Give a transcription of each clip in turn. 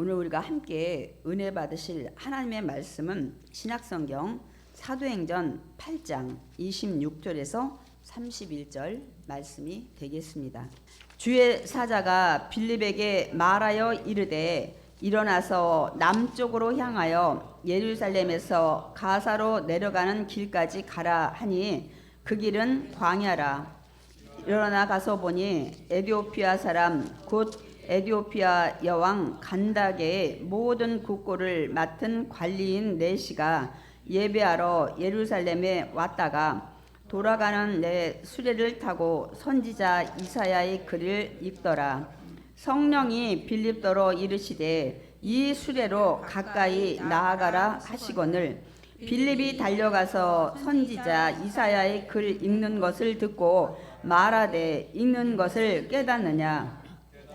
오늘 우리가 함께 은혜 받으실 하나님의 말씀은 신약성경 사도행전 8장 26절에서 31절 말씀이 되겠습니다. 주의 사자가 빌립에게 말하여 이르되 일어나서 남쪽으로 향하여 예루살렘에서 가사로 내려가는 길까지 가라 하니 그 길은 광야라. 일어나 가서 보니 에디오피아 사람 곧 에디오피아 여왕 간다게의 모든 국고를 맡은 관리인 네시가 예배하러 예루살렘에 왔다가 돌아가는 내 수레를 타고 선지자 이사야의 글을 읽더라. 성령이 빌립더러 이르시되 이 수레로 가까이 나아가라 하시거늘 빌립이 달려가서 선지자 이사야의 글 읽는 것을 듣고 말하되 읽는 것을 깨닫느냐.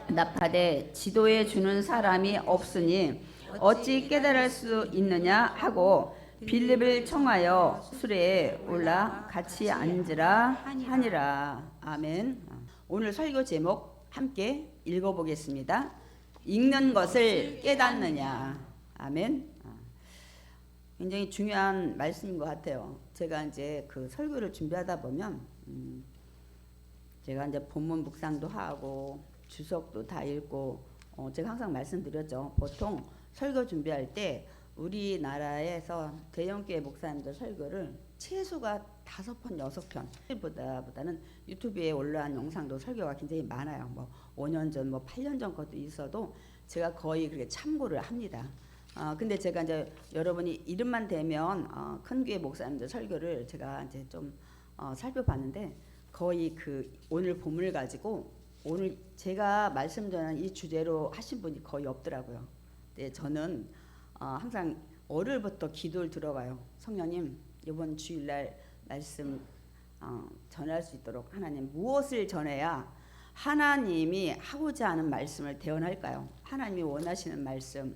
나파되 지도해 주는 사람이 없으니 어찌 깨달을 수 있느냐 하고 빌립을 청하여 수레에 올라 같이 앉으라 하니라. 아멘. 오늘 설교 제목 함께 읽어보겠습니다. 읽는 것을 깨닫느냐. 아멘. 굉장히 중요한 말씀인 것 같아요. 제가 이제 그 설교를 준비하다 보면 제가 이제 본문 묵상도 하고 주석도 다 읽고 제가 항상 말씀드렸죠. 보통 설교 준비할 때 우리나라에서 대형교회 목사님들 설교를 최소가 5편, 6편 보다는 유튜브에 올라온 영상도 설교가 굉장히 많아요. 뭐 5년 전, 뭐 8년 전 것도 있어도 제가 거의 그렇게 참고를 합니다. 근데 제가 이제 여러분이 이름만 대면 큰 교회 목사님들 설교를 제가 이제 좀 살펴봤는데 거의 그 오늘 본문을 가지고 오늘 제가 말씀 전한 이 주제로 하신 분이 거의 없더라고요. 네, 저는 항상 월요일부터 기도를 들어가요. 성령님 이번 주일날 말씀 전할 수 있도록 하나님 무엇을 전해야 하나님이 하고자 하는 말씀을 대언할까요? 하나님이 원하시는 말씀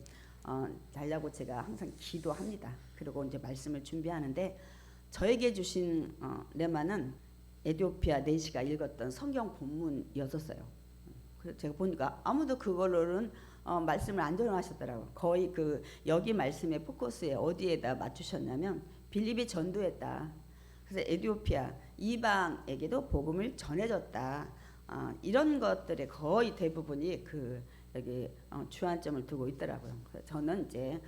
달라고 제가 항상 기도합니다. 그리고 이제 말씀을 준비하는데 저에게 주신 레마는 에디오피아 네시가 읽었던 성경 본문이었어요. 그래서 제가 보니까 아무도 그걸로는 말씀을 안 전하셨더라고요. 거의 그 여기 말씀의 포커스에 어디에다 맞추셨냐면 빌립이 전도했다. 그래서 에디오피아 이방에게도 복음을 전해줬다. 이런 것들의 거의 대부분이 그 여기 주안점을 두고 있더라고요. 그래서 저는 이제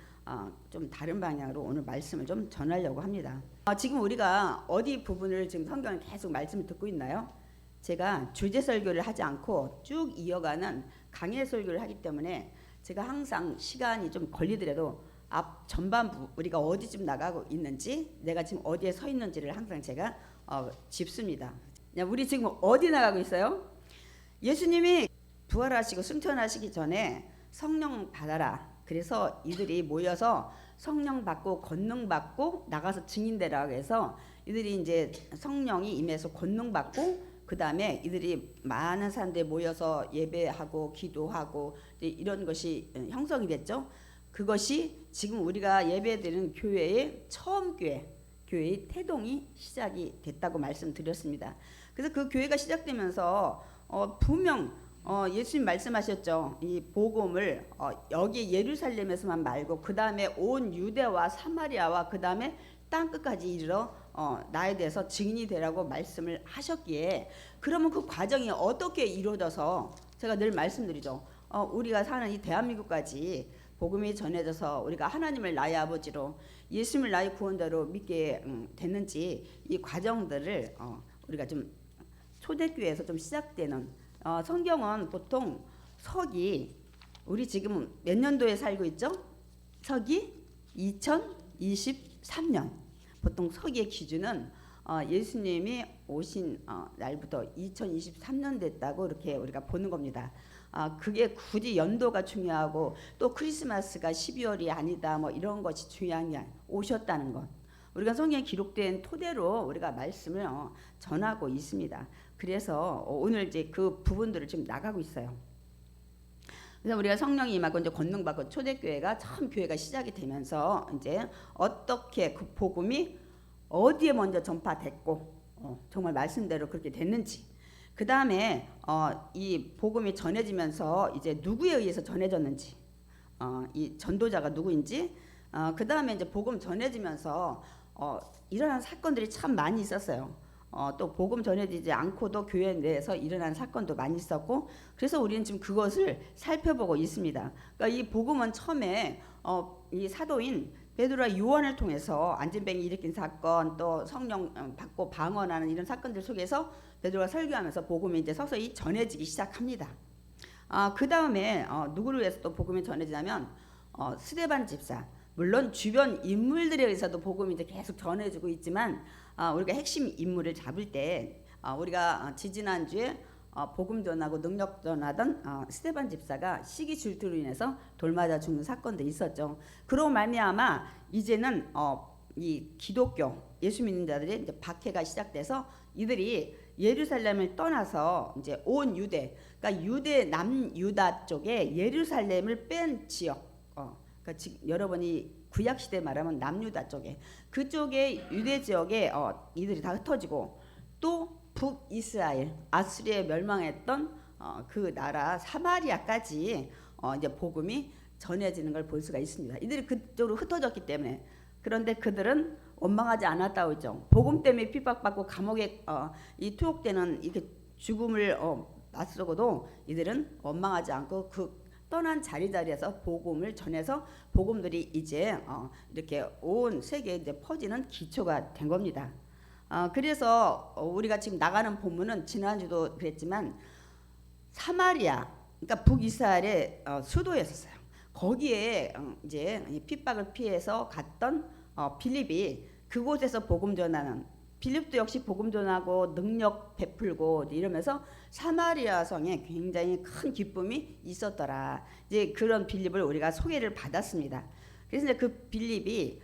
좀 다른 방향으로 오늘 말씀을 좀 전하려고 합니다. 지금 우리가 어디 부분을 지금 성경을 계속 말씀을 듣고 있나요? 제가 주제 설교를 하지 않고 쭉 이어가는 강해 설교를 하기 때문에 제가 항상 시간이 좀 걸리더라도 앞 전반부 우리가 어디쯤 나가고 있는지 내가 지금 어디에 서 있는지를 항상 제가 짚습니다. 우리 지금 어디 나가고 있어요? 예수님이 부활하시고 승천하시기 전에 성령 받아라. 그래서 이들이 모여서 성령 받고 권능 받고 나가서 증인되라고 해서 이들이 이제 성령이 임해서 권능 받고 그 다음에 이들이 많은 사람들이 모여서 예배하고 기도하고 이런 것이 형성이 됐죠. 그것이 지금 우리가 예배드리는 교회의 처음 교회의 태동이 시작이 됐다고 말씀드렸습니다. 그래서 그 교회가 시작되면서 분명 예수님 말씀하셨죠. 이 복음을 여기 예루살렘에서만 말고 그 다음에 온 유대와 사마리아와 그 다음에 땅 끝까지 이르러 나에 대해서 증인이 되라고 말씀을 하셨기에 그러면 그 과정이 어떻게 이루어져서 제가 늘 말씀드리죠. 우리가 사는 이 대한민국까지 복음이 전해져서 우리가 하나님을 나의 아버지로 예수님을 나의 구원자로 믿게 됐는지 이 과정들을 우리가 좀 초대교회에서 좀 시작되는 성경은 보통 서기 우리 지금 몇 년도에 살고 있죠? 서기 2023년 보통 서기의 기준은 예수님이 오신 날부터 2023년 됐다고 이렇게 우리가 보는 겁니다. 그게 굳이 연도가 중요하고 또 크리스마스가 12월이 아니다 뭐 이런 것이 중요한 게 오셨다는 것. 우리가 성경에 기록된 토대로 우리가 말씀을 전하고 있습니다. 그래서 오늘 이제 그 부분들을 지금 나가고 있어요. 그래서 우리가 성령이 임하고 이제 권능받고 초대교회가 처음 교회가 시작이 되면서 이제 어떻게 그 복음이 어디에 먼저 전파됐고 정말 말씀대로 그렇게 됐는지 그 다음에 이 복음이 전해지면서 이제 누구에 의해서 전해졌는지 이 전도자가 누구인지, 그 다음에 이제 복음 전해지면서 일어난 사건들이 참 많이 있었어요. 또 복음 전해지지 않고도 교회 내에서 일어난 사건도 많이 있었고, 그래서 우리는 지금 그것을 살펴보고 있습니다. 그러니까 이 복음은 처음에 이 사도인 베드로와 요한을 통해서 안진뱅이 일으킨 사건, 또 성령 받고 방언하는 이런 사건들 속에서 베드로가 설교하면서 복음이 이제 서서히 전해지기 시작합니다. 그 다음에 누구를 위해서 또 복음이 전해지냐면 스데반 집사, 물론 주변 인물들에 의해서도 복음이 이제 계속 전해지고 있지만, 우리가 핵심 인물을 잡을 때 우리가 지지난주에 복음 전하고 능력 전하던 스데반 집사가 시기 질투로 인해서 돌맞아 죽는 사건도 있었죠. 그로 말미암아 이제는 이 기독교 예수 믿는 자들의 이제 박해가 시작돼서 이들이 예루살렘을 떠나서 이제 온 유대, 그러니까 유대 남유다 쪽에 예루살렘을 뺀 지역, 그러니까 지금 여러분이 구약 시대 말하면 남유다 쪽에, 그쪽에 유대 지역에 이들이 다 흩어지고, 또 북이스라엘 아수리에 멸망했던 그 나라 사마리아까지 이제 복음이 전해지는 걸 볼 수가 있습니다. 이들이 그쪽으로 흩어졌기 때문에. 그런데 그들은 원망하지 않았다고 했죠. 복음 때문에 핍박받고 감옥에 이 투옥되는 이렇게 죽음을 맞서고도 이들은 원망하지 않고 그 떠난 자리에서 복음을 전해서 복음들이 이제 이렇게 온 세계에 이제 퍼지는 기초가 된 겁니다. 그래서 우리가 지금 나가는 본문은 지난주도 그랬지만 사마리아, 그러니까 북이스라엘의 수도였었어요. 거기에 이제 핍박을 피해서 갔던 빌립이 그곳에서 복음 전하는, 빌립도 역시 복음 전하고 능력 베풀고 이러면서 사마리아 성에 굉장히 큰 기쁨이 있었더라. 이제 그런 빌립을 우리가 소개를 받았습니다. 그래서 이제 그 빌립이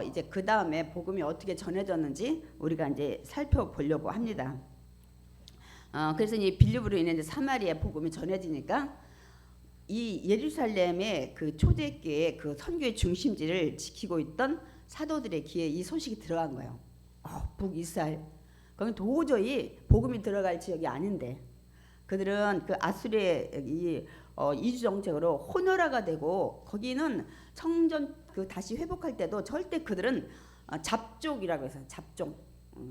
이제 그 다음에 복음이 어떻게 전해졌는지 우리가 이제 살펴보려고 합니다. 그래서 이 빌립으로 인해 이제 사마리아 복음이 전해지니까 이 예루살렘의 그 초대교회 그 선교의 중심지를 지키고 있던 사도들의 귀에 이 소식이 들어간 거예요. 북이스라엘, 거기 도저히 복음이 들어갈 지역이 아닌데, 그들은 그 아수리의 이 이주 정책으로 혼혈화가 되고, 거기는 성전 그 다시 회복할 때도 절대 그들은 잡족이라고 해서 잡종,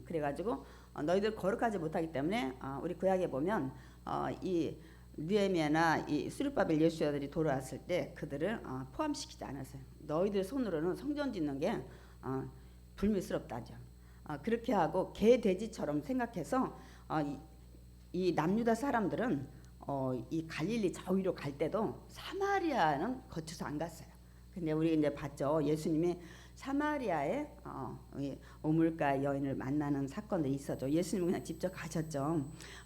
그래가지고 너희들 거룩하지 못하기 때문에 우리 구약에 보면 이 느헤미야나 이 스룹바벨 예수야들이 돌아왔을 때 그들을 포함시키지 않았어요. 너희들 손으로는 성전 짓는 게 불미스럽다죠. 그렇게 하고 개 돼지처럼 생각해서 이 남유다 사람들은 이 갈릴리 저 위로 갈 때도 사마리아는 거쳐서 안 갔어요. 근데 우리 이제 봤죠. 예수님이 사마리아에 오물가 여인을 만나는 사건들이 있었죠. 예수님은 그냥 직접 가셨죠.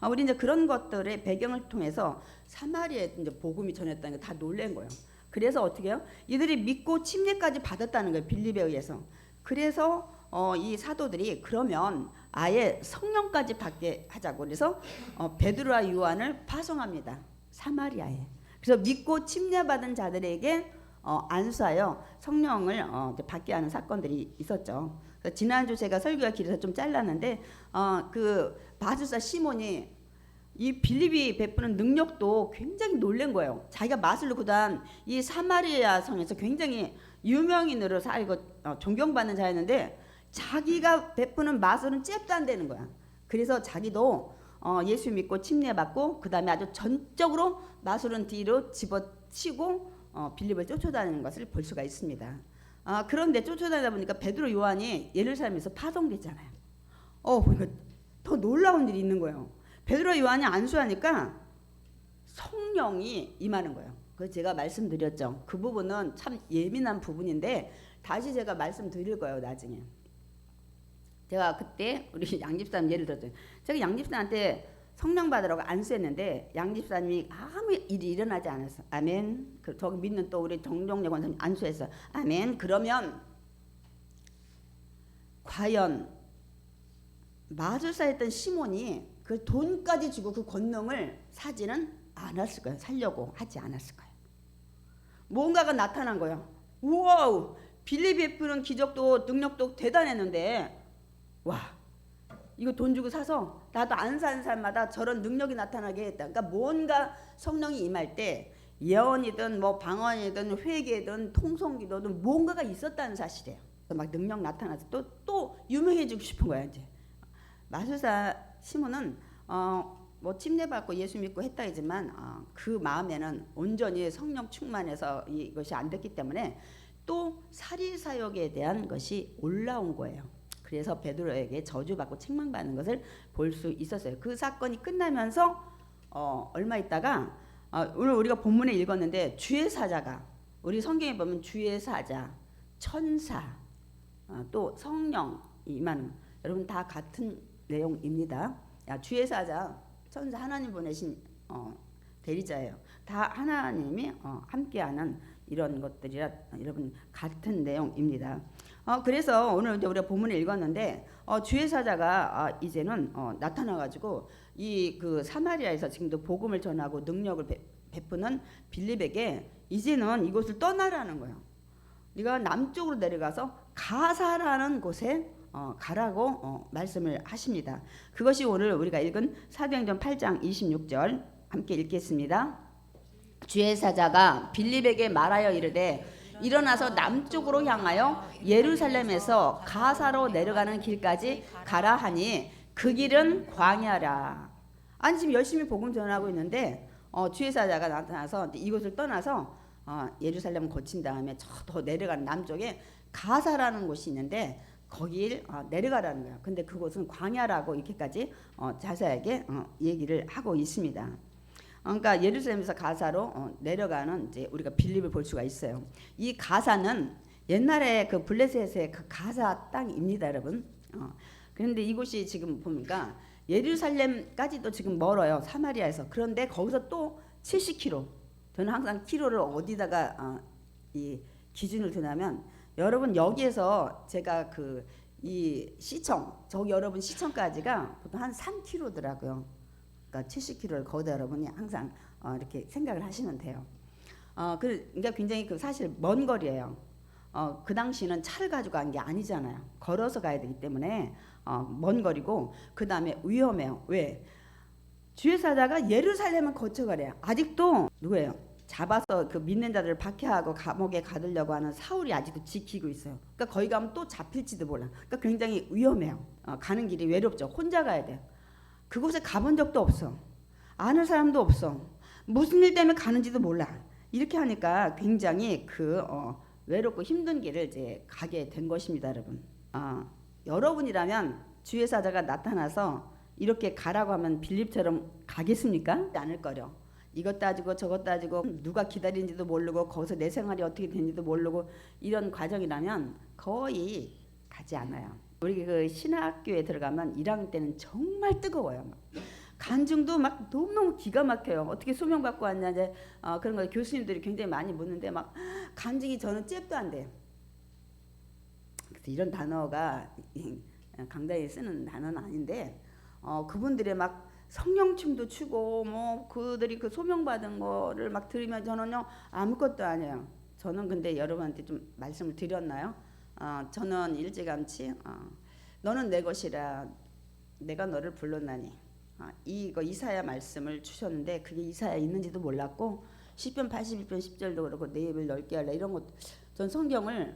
우리 이제 그런 것들의 배경을 통해서 사마리아에 이제 복음이 전했다는 게 다 놀란 거예요. 그래서 어떻게 해요? 이들이 믿고 침례까지 받았다는 거예요. 빌립에 의해서. 그래서 이 사도들이 그러면 아예 성령까지 받게 하자고 그래서 베드로와 요한을 파송합니다. 사마리아에. 그래서 믿고 침례받은 자들에게 안수하여 성령을 받게 하는 사건들이 있었죠. 지난주 제가 설교가 길어서 좀 잘랐는데 그 마술사 시몬이 이 빌립이 베푸는 능력도 굉장히 놀란 거예요. 자기가 마술로 그다음 이 사마리아 성에서 굉장히 유명인으로 살고 존경받는 자였는데 자기가 베푸는 마술은 잽도 안 되는 거야. 그래서 자기도 예수 믿고 침례받고 그 다음에 아주 전적으로 마술은 뒤로 집어치고 빌립을 쫓아다니는 것을 볼 수가 있습니다. 그런데 쫓아다니다 보니까 베드로 요한이 예루살렘에서 파송됐잖아요. 그러니까 더 놀라운 일이 있는 거예요. 베드로 요한이 안수하니까 성령이 임하는 거예요. 그 제가 말씀드렸죠. 그 부분은 참 예민한 부분인데 다시 제가 말씀드릴 거예요. 나중에. 제가 그때 우리 양집사님 예를 들었죠. 제가 양집사한테 성령 받으라고 안수했는데 양집사님이 아무 일이 일어나지 않았어. 아멘. 저기 믿는 또 우리 정종래 권사님 안수했어. 아멘. 그러면 과연 마술사였던 시몬이 그 돈까지 주고 그 권능을 사지는 않았을 거예요. 살려고 하지 않았을 거예요. 뭔가가 나타난 거예요. 우와, 빌립이 베푸는 기적도 능력도 대단했는데 와, 이거 돈 주고 사서 나도 안 사는 사람마다 저런 능력이 나타나게 했다. 그러니까 뭔가 성령이 임할 때 예언이든 뭐 방언이든 회개든 통성기도든 뭔가가 있었다는 사실이에요. 막 능력 나타나서 또 유명해지고 싶은 거야 이제. 마술사 시몬은 뭐 침례받고 예수 믿고 했다 하지만 그 마음에는 온전히 성령 충만해서 이것이 안 됐기 때문에 또 사리사욕에 대한 것이 올라온 거예요. 그래서 베드로에게 저주받고 책망받는 것을 볼 수 있었어요. 그 사건이 끝나면서 얼마 있다가 오늘 우리가 본문에 읽었는데 주의 사자가, 우리 성경에 보면 주의 사자, 천사, 또 성령 임하는, 여러분 다 같은 내용입니다. 주의 사자, 천사, 하나님 보내신 대리자예요. 다 하나님이 함께하는 이런 것들이라 여러분 같은 내용입니다. 그래서 오늘 이제 우리가 본문을 읽었는데 주의 사자가 이제는 나타나가지고 이 그 사마리아에서 지금도 복음을 전하고 능력을 베푸는 빌립에게 이제는 이곳을 떠나라는 거예요. 네가 남쪽으로 내려가서 가사라는 곳에 가라고 말씀을 하십니다. 그것이 오늘 우리가 읽은 사도행전 8장 26절 함께 읽겠습니다. 주의 사자가 빌립에게 말하여 이르되 일어나서 남쪽으로 향하여 예루살렘에서 가사로 내려가는 길까지 가라 하니 그 길은 광야라. 아니 지금 열심히 복음 전하고 있는데 주의 사자가 나타나서 이곳을 떠나서 예루살렘 거친 다음에 저 더 내려가는 남쪽에 가사라는 곳이 있는데 거길 내려가라는 거야. 근데 그곳은 광야라고 이렇게까지 자세하게 얘기를 하고 있습니다. 그러니까 예루살렘에서 가사로 내려가는 이제 우리가 빌립을 볼 수가 있어요. 이 가사는 옛날에 그 블레셋의 그 가사 땅입니다, 여러분. 그런데 이곳이 지금 보니까 예루살렘까지도 지금 멀어요, 사마리아에서. 그런데 거기서 또 70km. 저는 항상 키로를 어디다가 이 기준을 두냐면, 여러분 여기에서 제가 그 이 시청, 저기 여러분 시청까지가 보통 한 3km더라고요. 그러니까 70km를 거기다 여러분이 항상 이렇게 생각을 하시면 돼요. 그러니까 굉장히 그 사실 먼 거리예요. 그 당시는 차를 가지고 간 게 아니잖아요. 걸어서 가야 되기 때문에 먼 거리고, 그 다음에 위험해요. 왜? 주의 사자가 예루살렘을 거쳐가래요. 아직도 누구예요? 잡아서 그 믿는 자들을 박해하고 감옥에 가두려고 하는 사울이 아직도 지키고 있어요. 그러니까 거기 가면 또 잡힐지도 몰라. 그러니까 굉장히 위험해요. 가는 길이 외롭죠. 혼자 가야 돼요. 그곳에 가본 적도 없어. 아는 사람도 없어. 무슨 일 때문에 가는지도 몰라. 이렇게 하니까 굉장히 외롭고 힘든 길을 이제 가게 된 것입니다, 여러분. 여러분이라면 주의 사자가 나타나서 이렇게 가라고 하면 빌립처럼 가겠습니까? 않을 거려. 이것 따지고 저것 따지고 누가 기다리는지도 모르고 거기서 내 생활이 어떻게 되는지도 모르고 이런 과정이라면 거의 가지 않아요. 우리 그 신학교에 들어가면 1학년 때는 정말 뜨거워요. 간증도 막 너무너무 기가 막혀요. 어떻게 소명받고 왔냐 이제 그런 거 교수님들이 굉장히 많이 묻는데 막 간증이 저는 잽도 안 돼요. 그래서 이런 단어가 강단에 쓰는 단어는 아닌데 그분들의 막 성령춤도 추고 뭐 그들이 그 소명받은 거를 막 들으면 저는요 아무것도 아니에요. 저는 근데 여러분한테 좀 말씀을 드렸나요? 저는 일찌감치 너는 내 것이라 내가 너를 불렀나니 이거 이사야 말씀을 주셨는데 그게 이사야 있는지도 몰랐고 시편 81편 10절도 그렇고 내 입을 넓게 하라 이런 것, 전 성경을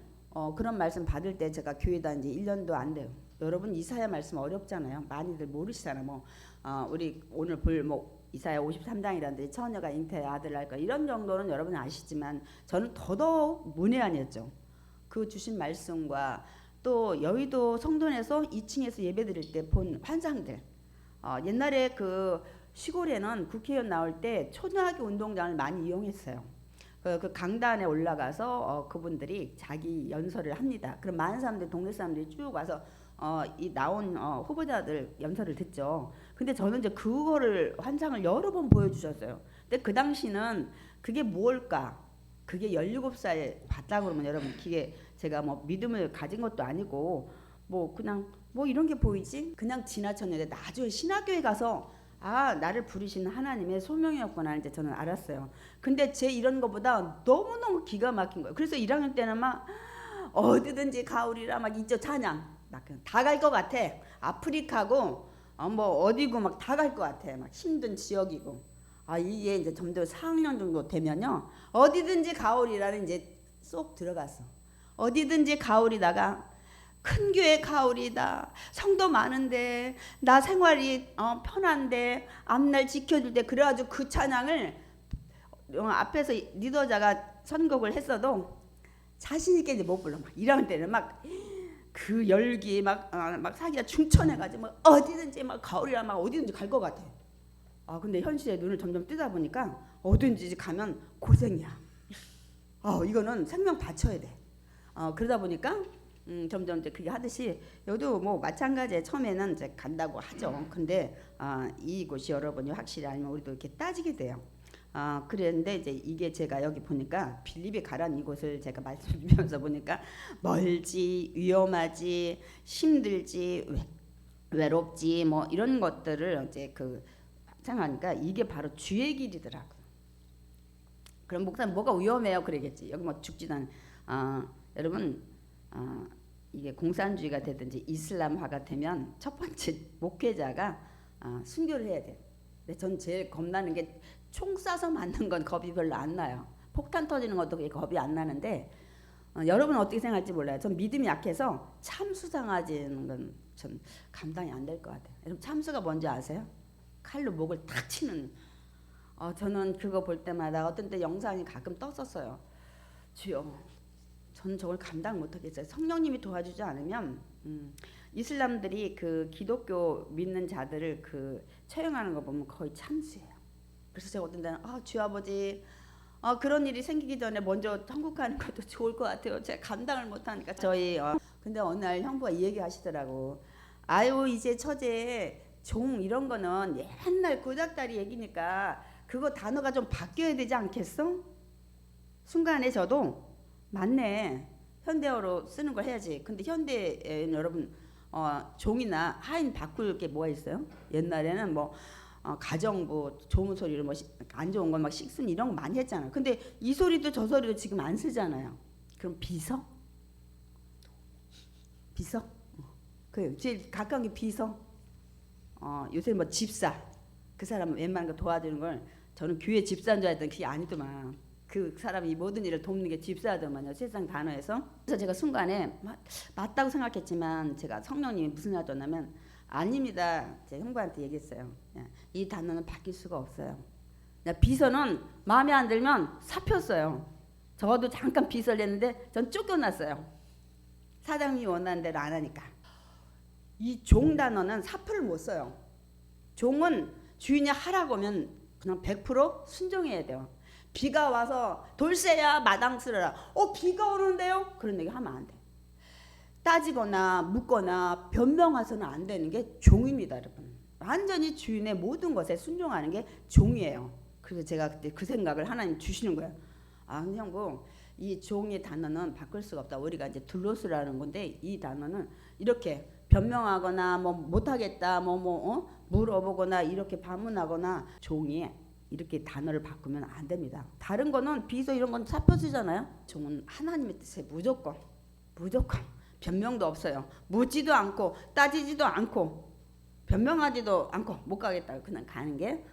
그런 말씀 받을 때 제가 교회 다닌 지 1년도 안 돼요. 여러분 이사야 말씀 어렵잖아요. 많이들 모르시잖아. 우리 오늘 볼 이사야 53장이라든지 처녀가 잉태해 아들 낳을 거 이런 정도는 여러분 아시지만 저는 더더욱 문외한이었죠. 그 주신 말씀과 또 여의도 성전에서 2층에서 예배드릴 때 본 환상들. 옛날에 그 시골에는 국회의원 나올 때 초등학교 운동장을 많이 이용했어요. 그 강단에 올라가서 그분들이 자기 연설을 합니다. 그럼 많은 사람들, 동네 사람들이 쭉 와서 이 나온 후보자들 연설을 듣죠. 근데 저는 이제 그거를 환상을 여러 번 보여주셨어요. 근데 그 당시는 그게 뭘까? 그게 17살 봤다 그러면 여러분 그게 제가 믿음을 가진 것도 아니고 그냥 이런 게 보이지? 그냥 지나쳤는데 나중에 신학교에 가서 나를 부르시는 하나님의 소명이었구나 이제 저는 알았어요. 근데 제 이런 거보다 너무너무 기가 막힌 거예요. 그래서 1학년 때는 막 어디든지 가오리라 막 있죠. 찬양 막 다 갈 것 같아. 아프리카고 어디고 막 다 갈 것 같아. 막 힘든 지역이고 이게 이제 점점 4학년 정도 되면요, 어디든지 가오리라는 이제 쏙 들어갔어. 어디든지 가오리다가 큰 교회 가오리다. 성도 많은데 나 생활이 편한데 앞날 지켜줄 때, 그래가지고 그 찬양을 앞에서 리더자가 선곡을 했어도 자신 있게 이제 못 불러. 막 1학년 때는 막 그 열기 막 사기가 충천해가지고 막 어디든지 막 가오리라 막 어디든지 갈 것 같아. 근데 현실에 눈을 점점 뜨다 보니까 어디든지 가면 고생이야. 이거는 생명 바쳐야 돼. 그러다 보니까 점점 이제 그게 하듯이 여도 뭐 마찬가지에 처음에는 이제 간다고 하죠. 근데 이곳이 여러분이 확실히 알면 우리도 이렇게 따지게 돼요. 그런데 이제 이게 제가 여기 보니까 빌립이 가란 이곳을 제가 말씀드리면서 보니까 멀지, 위험하지, 힘들지, 외롭지 뭐 이런 것들을 이제 생각하니까 이게 바로 주의 길이더라고요. 그럼 목사님 뭐가 위험해요? 그러겠지. 여기 뭐 죽지도 않은 여러분 이게 공산주의가 되든지 이슬람화가 되면 첫 번째 목회자가 순교를 해야 돼요. 근데 전 제일 겁나는 게 총 쏴서 맞는 건 겁이 별로 안 나요. 폭탄 터지는 것도 겁이 안 나는데 여러분은 어떻게 생각할지 몰라요. 전 믿음이 약해서 참수 당하지는 건 전 감당이 안 될 것 같아요. 여러분 참수가 뭔지 아세요? 칼로 목을 탁 치는. 저는 그거 볼 때마다 어떤 때 영상이 가끔 떴었어요. 주여, 저는 저걸 감당 못하겠어요. 성령님이 도와주지 않으면 이슬람들이 그 기독교 믿는 자들을 처형하는 거 보면 거의 참수예요. 그래서 제가 어떤 때는 주 아버지 그런 일이 생기기 전에 먼저 천국 가는 것도 좋을 것 같아요. 제가 감당을 못하니까. 근데 어느 날 형부가 이 얘기 하시더라고. 이제 처제 종 이런 거는 옛날 고작다리 얘기니까 그거 단어가 좀 바뀌어야 되지 않겠어? 순간에 저도 맞네, 현대어로 쓰는 걸 해야지. 근데 현대에는 여러분 종이나 하인 바꿀 게 뭐가 있어요? 옛날에는 뭐 가정부 좋은 소리를 뭐 안 좋은 건 막 식순 이런 거 많이 했잖아요. 근데 이 소리도 저 소리도 지금 안 쓰잖아요. 그럼 비서? 제일 가까운 게 비서. 요새 뭐 집사, 그 사람 웬만한 거 도와주는 걸 저는 교회 집사인 줄 알았더니 그게 아니더만. 그 사람이 모든 일을 돕는 게 집사더만요, 세상 단어에서. 그래서 제가 순간에 맞다고 생각했지만 제가 성령님이 무슨 말 줬냐면 아닙니다. 제가 형부한테 얘기했어요. 이 단어는 바뀔 수가 없어요. 비서는 마음에 안 들면 사표 써요. 저도 잠깐 비서를 했는데 전 쫓겨났어요. 사장님이 원하는 대로 안 하니까. 이 종 단어는 사표를 못 써요. 종은 주인이 하라고 하면 그냥 100% 순종해야 돼요. 비가 와서 돌쇠야 마당 쓸어라. 비가 오는데요? 그런 얘기 하면 안 돼. 따지거나 묻거나 변명해서는 안 되는 게 종입니다, 여러분. 완전히 주인의 모든 것에 순종하는 게 종이에요. 그래서 제가 그때 그 생각을 하나님 주시는 거예요. 근데 형부, 이 종의 단어는 바꿀 수가 없다. 우리가 이제 둘로스라는 건데 이 단어는 이렇게 변명하거나 뭐 못하겠다 물어보거나 이렇게 반문하거나 종이 이렇게 단어를 바꾸면 안 됩니다. 다른 거는 비서 이런 건 사표 쓰잖아요. 종은 하나님의 뜻에 무조건 변명도 없어요. 묻지도 않고 따지지도 않고 변명하지도 않고 못 가겠다. 그냥 가는 게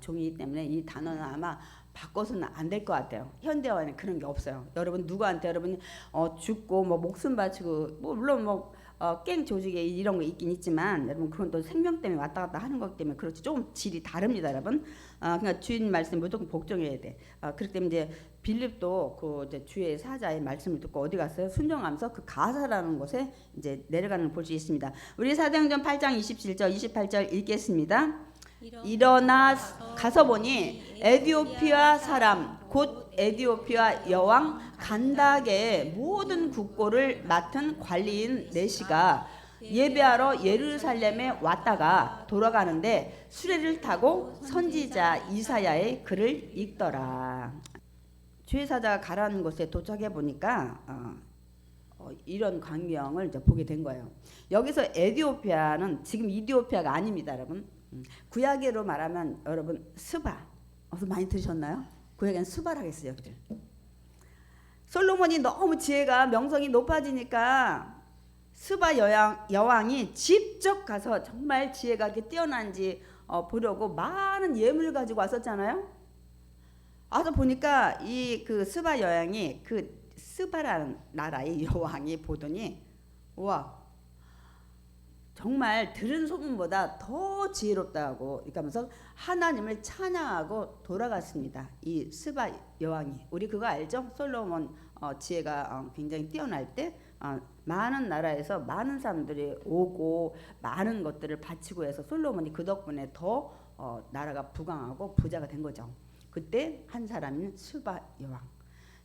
종이기 때문에 이 단어는 아마 바꿔서는 안 될 것 같아요. 현대화에는 그런 게 없어요. 여러분 누구한테 여러분이 죽고 뭐 목숨 바치고 물론 깽 조직에 이런 거 있긴 있지만 여러분 그건 또 생명 때문에 왔다 갔다 하는 거기 때문에 그렇지 조금 질이 다릅니다, 여러분. 그러니까 주인 말씀 무조건 복종해야 돼. 그렇기 때문에 이제 빌립도 이제 주의 사자의 말씀을 듣고 어디 갔어요? 순종하면서 그 가사라는 곳에 이제 내려가는 걸 볼 수 있습니다. 우리 사도행전 8장 27절 28절 읽겠습니다. 일어나 가서 보니 에디오피아 사람 곧 에디오피아 여왕 간다게의 모든 국고를 맡은 관리인 네시가 예배하러 예루살렘에 왔다가 돌아가는데 수레를 타고 선지자 이사야의 글을 읽더라. 주의 사자가 가라는 곳에 도착해 보니까 이런 광경을 이제 보게 된 거예요. 여기서 에디오피아는 지금 이디오피아가 아닙니다, 여러분. 구약으로 말하면 여러분 스바 많이 들으셨나요? 구약에는 스바라고 했어요. 솔로몬이 너무 지혜가 명성이 높아지니까 스바 여왕이 직접 가서 정말 지혜가 이렇게 뛰어난지 보려고 많은 예물을 가지고 왔었잖아요. 와서 보니까 이 그 스바 여왕이 그 스바라는 나라의 여왕이 보더니 와 정말 들은 소문보다 더 지혜롭다고 이렇게 하면서 하나님을 찬양하고 돌아갔습니다. 이 스바 여왕이. 우리 그거 알죠? 솔로몬 지혜가 굉장히 뛰어날 때 많은 나라에서 많은 사람들이 오고 많은 것들을 바치고 해서 솔로몬이 그 덕분에 더 나라가 부강하고 부자가 된 거죠. 그때 한 사람인 스바 여왕.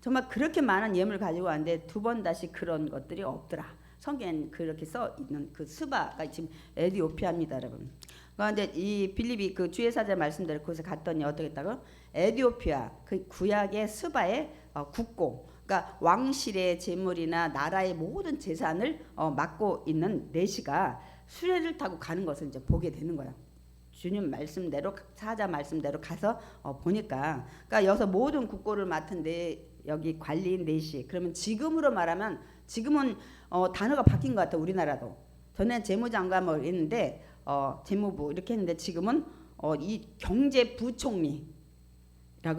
정말 그렇게 많은 예물을 가지고 왔는데 두 번 다시 그런 것들이 없더라. 성경에 그렇게 써 있는 그 스바가 지금 에디오피아입니다, 여러분. 그런데 이 빌립이 그 주의 사자 말씀대로 그곳에 갔더니 어떻게 했다고? 에디오피아 그 구약의 스바의 국고, 그러니까 왕실의 재물이나 나라의 모든 재산을 맡고 있는 내시가 수레를 타고 가는 것을 이제 보게 되는 거예요. 주님 말씀대로 사자 말씀대로 가서 보니까, 그러니까 여기서 모든 국고를 맡은데 여기 관리인 내시. 그러면 지금으로 말하면 지금은 단어가 바뀐 것 같아. 우리나라도 전에 재무장관 뭐 했는데 재무부 이렇게 했는데 지금은 이 경제부총리라고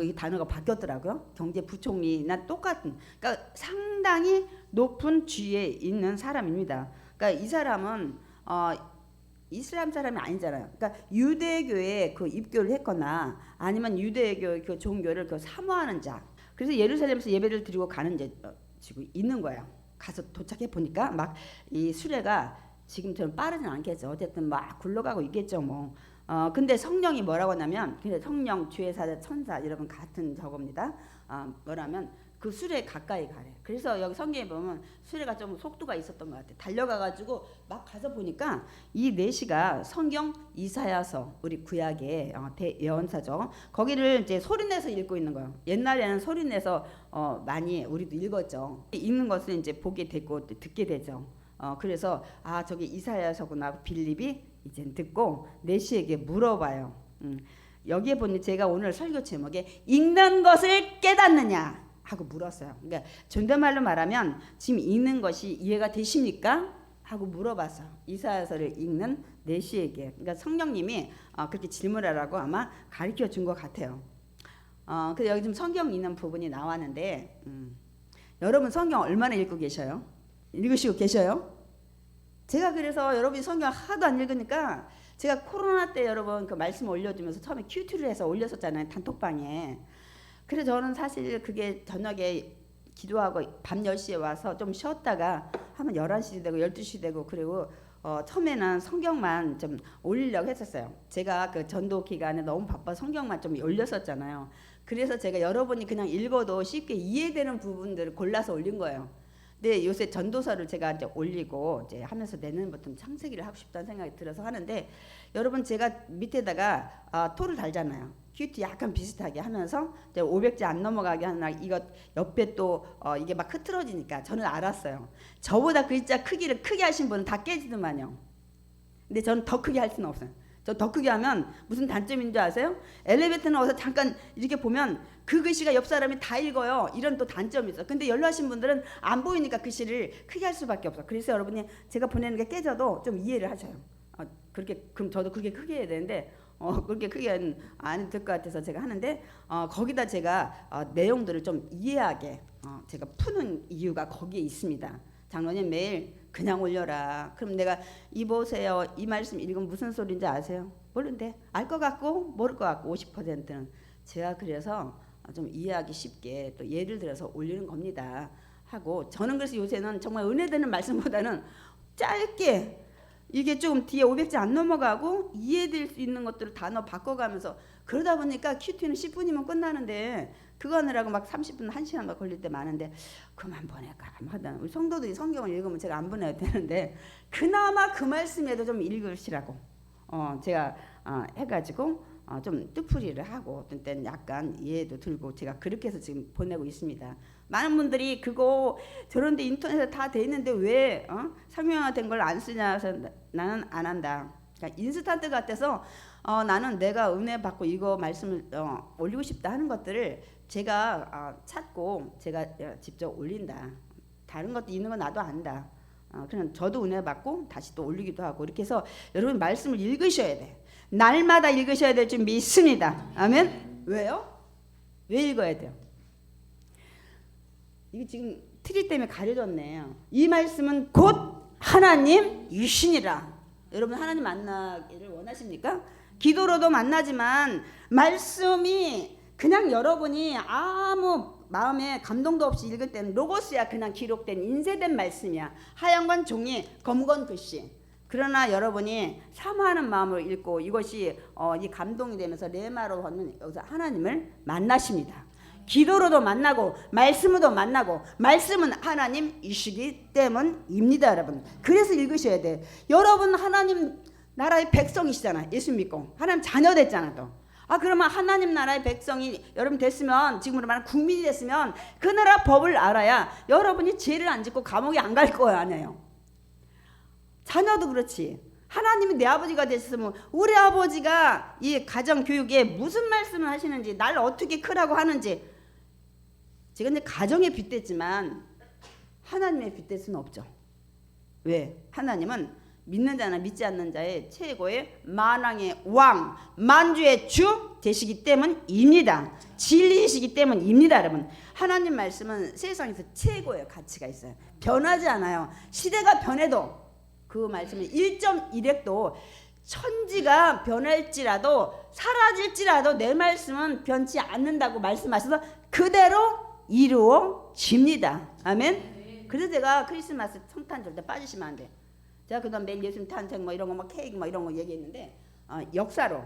이 단어가 바뀌었더라고요. 경제부총리나 똑같은, 그러니까 상당히 높은 지위에 있는 사람입니다. 그러니까 이 사람은 이슬람 사람이 아니잖아요. 그러니까 유대교에 그 입교를 했거나 아니면 유대교 그 종교를 그 사모하는 자. 그래서 예루살렘에서 예배를 드리고 가는 지금 있는 거예요. 가서 도착해 보니까 막 이 수레가 지금처럼 빠르진 않겠죠. 어쨌든 막 굴러가고 있겠죠, 뭐. 근데 성령이 뭐라고 하냐면, 근데 성령, 주의 사자, 천사 여러분 같은 저겁니다. 뭐라면 그 수레에 가까이 가래. 그래서 여기 성경에 보면 수레가 좀 속도가 있었던 것 같아. 달려가가지고 막 가서 보니까 이 내시가 성경 이사야서, 우리 구약의 대예언사죠. 거기를 이제 소리내서 읽고 있는 거예요. 옛날에는 소리내서 많이 우리도 읽었죠. 읽는 것을 이제 보게 되고 듣게 되죠. 그래서 저기 이사야서구나. 빌립이 이제 듣고 내시에게 물어봐요. 여기에 보니 제가 오늘 설교 제목에 읽는 것을 깨닫느냐 하고 물었어요. 그러니까 존댓말로 말하면 지금 읽는 것이 이해가 되십니까? 하고 물어봤어요. 이사야서를 읽는 내시에게. 그러니까 성령님이 그렇게 질문하라고 아마 가르쳐 준 것 같아요. 그래서 여기 좀 성경 읽는 부분이 나왔는데 여러분 성경 얼마나 읽고 계셔요? 읽으시고 계셔요? 제가 그래서 여러분이 성경 하도 안 읽으니까 제가 코로나 때 여러분 그 말씀 올려주면서 처음에 큐티를 해서 올렸었잖아요. 단톡방에. 그래서 저는 사실 그게 저녁에 기도하고 밤 10시에 와서 좀 쉬었다가 하면 11시 되고 12시 되고 그리고 처음에는 성경만 좀 올리려고 했었어요. 제가 그 전도 기간에 너무 바빠 성경만 좀 올렸었잖아요. 그래서 제가 여러분이 그냥 읽어도 쉽게 이해되는 부분들을 골라서 올린 거예요. 근데 요새 전도서를 제가 이제 올리고 이제 하면서 내년부터 창세기를 하고 싶다는 생각이 들어서 하는데 여러분 제가 밑에다가 토를 달잖아요. 큐티 약간 비슷하게 하면서 500字안 넘어가게 하나 이거 옆에 또 이게 막 흐트러지니까 저는 알았어요. 저보다 글자 크기를 크게 하신 분은 다 깨지더만요. 근데 저는 더 크게 할 수는 없어요. 저 더 크게 하면 무슨 단점인 줄 아세요? 엘리베이터는 와서 잠깐 이렇게 보면 그 글씨가 옆 사람이 다 읽어요. 이런 또 단점이 있어. 근데 연로하신 분들은 안 보이니까 글씨를 크게 할 수밖에 없어. 그래서 여러분이 제가 보내는 게 깨져도 좀 이해를 하셔요. 그렇게 그럼 저도 그렇게 크게 해야 되는데 그렇게 크게 안 해도 될 것 같아서 제가 하는데 거기다 제가 내용들을 좀 이해하게 제가 푸는 이유가 거기에 있습니다. 장로님 매일 그냥 올려라. 그럼 내가 이보세요. 이 말씀 읽으면 무슨 소리인지 아세요? 모르는데 알 것 같고 모를 것 같고 50%는 제가 그래서 좀 이해하기 쉽게 또 예를 들어서 올리는 겁니다. 하고 저는 그래서 요새는 정말 은혜되는 말씀보다는 짧게 이게 좀 뒤에 500字안 넘어가고 이해될 수 있는 것들을 단어 바꿔가면서 그러다 보니까 큐티는 10분이면 끝나는데 그거 하느라고 막 30분 1시간 막 걸릴 때 많은데 그만 보낼까 하다 우리 성도들이 성경을 읽으면 제가 안 보내야 되는데 그나마 그 말씀에도 좀 읽으시라고 제가 해가지고 좀 뜻풀이를 하고 어떤 때는 약간 이해도 들고 제가 그렇게 해서 지금 보내고 있습니다. 많은 분들이 그거 저런데 인터넷에 다 돼 있는데 왜 상용화된 걸 안 쓰냐 해서 나는 안 한다. 그러니까 인스턴트 같아서 나는 내가 은혜 받고 이거 말씀을 올리고 싶다 하는 것들을 제가 찾고 제가 직접 올린다. 다른 것도 있는 건 나도 안다. 그냥 저도 은혜 받고 다시 또 올리기도 하고 이렇게 해서 여러분 말씀을 읽으셔야 돼. 날마다 읽으셔야 될 줄 믿습니다. 아멘. 왜요? 왜 읽어야 돼요? 이게 지금 트리 때문에 가려졌네요. 이 말씀은 곧 하나님 이시니라. 여러분 하나님 만나기를 원하십니까? 기도로도 만나지만 말씀이 그냥 여러분이 아무 마음에 감동도 없이 읽을 때는 로고스야. 그냥 기록된 인쇄된 말씀이야. 하얀 건 종이, 검은 건 글씨. 그러나 여러분이 사모하는 마음으로 읽고 이것이 이 감동이 되면서 레마로 하면 여기서 하나님을 만나십니다. 기도로도 만나고 말씀으로도 만나고 말씀은 하나님이시기 때문입니다. 여러분 그래서 읽으셔야 돼. 여러분 하나님 나라의 백성이시잖아. 예수 믿고 하나님 자녀 됐잖아. 또 그러면 하나님 나라의 백성이 여러분 됐으면, 지금으로 말하면 국민이 됐으면 그 나라 법을 알아야 여러분이 죄를 안 짓고 감옥에 안 갈 거예요. 아니에요? 자녀도 그렇지. 하나님이 내 아버지가 됐으면 우리 아버지가 이 가정 교육에 무슨 말씀을 하시는지, 날 어떻게 크라고 하는지. 제가 이제 가정에 빗댔지만 하나님의 빗댈 수는 없죠. 왜? 하나님은 믿는 자나 믿지 않는 자의 최고의 만왕의 왕, 만주의 주 되시기 때문입니다. 진리이시기 때문입니다. 여러분 하나님 말씀은 세상에서 최고의 가치가 있어요. 변하지 않아요. 시대가 변해도 그 말씀은 1.1핵도 천지가 변할지라도 사라질지라도 내 말씀은 변치 않는다고 말씀하셔서 그대로 이루어집니다. 아멘. 그래서 제가 크리스마스 성탄 절대 빠지시면 안 돼. 제가 그동안 매일 예수님 탄생 뭐 이런 거 막 케이크 뭐 이런 거 얘기했는데 역사로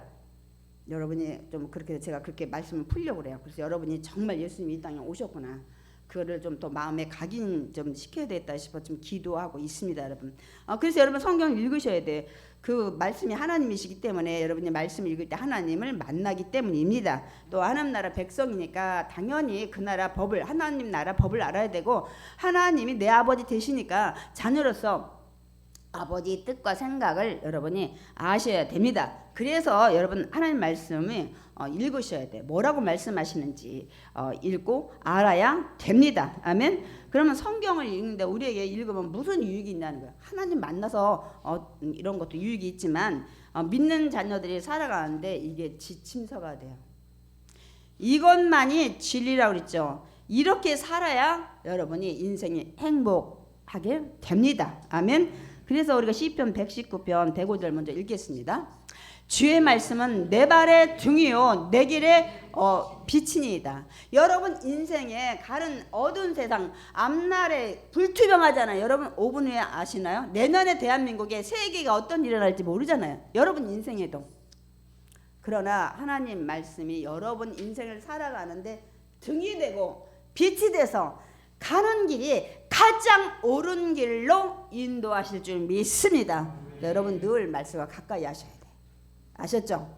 여러분이 좀 그렇게 제가 그렇게 말씀을 풀려고 그래요. 그래서 여러분이 정말 예수님이 이 땅에 오셨구나. 그거를 좀 더 마음에 각인 좀 시켜야 되겠다 싶어 좀 기도하고 있습니다, 여러분. 그래서 여러분 성경을 읽으셔야 돼. 그 말씀이 하나님이시기 때문에 여러분이 말씀을 읽을 때 하나님을 만나기 때문입니다. 또 하나님 나라 백성이니까 당연히 그 나라 법을, 하나님 나라 법을 알아야 되고, 하나님이 내 아버지 되시니까 자녀로서 아버지 뜻과 생각을 여러분이 아셔야 됩니다. 그래서 여러분 하나님 말씀을 읽으셔야 돼. 뭐라고 말씀하시는지 읽고 알아야 됩니다. 아멘. 그러면 성경을 읽는데 우리에게 읽으면 무슨 유익이 있냐는 거야. 하나님 만나서 이런 것도 유익이 있지만 믿는 자녀들이 살아가는데 이게 지침서가 돼요. 이것만이 진리라고 그랬죠. 이렇게 살아야 여러분이 인생이 행복하게 됩니다. 아멘. 그래서 우리가 시편 119편 105절 먼저 읽겠습니다. 주의 말씀은 내 발의 등이요 내 길의 빛이니이다. 여러분 인생에 가는 어두운 세상, 앞날에 불투명하잖아요. 여러분 5분 후에 아시나요? 내년에 대한민국에 세계가 어떤 일이 일어날지 모르잖아요. 여러분 인생에도. 그러나 하나님 말씀이 여러분 인생을 살아가는데 등이 되고 빛이 돼서 가는 길이 가장 옳은 길로 인도하실 줄 믿습니다. 여러분 늘 말씀과 가까이 하셔야 돼. 아셨죠?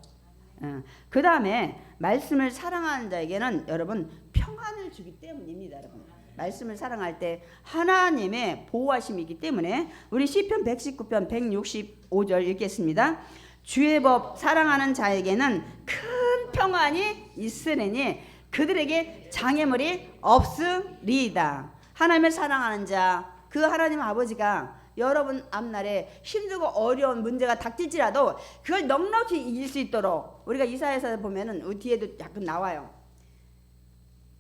그 다음에 말씀을 사랑하는 자에게는 여러분 평안을 주기 때문입니다. 여러분 말씀을 사랑할 때 하나님의 보호하심이기 때문에 우리 시편 119편 165절 읽겠습니다. 주의 법 사랑하는 자에게는 큰 평안이 있으리니 그들에게 장애물이 없으리이다. 하나님을 사랑하는 자, 그 하나님 아버지가 여러분 앞날에 힘들고 어려운 문제가 닥칠지라도 그걸 넉넉히 이길 수 있도록, 우리가 이사야서 보면은 뒤에도 약간 나와요.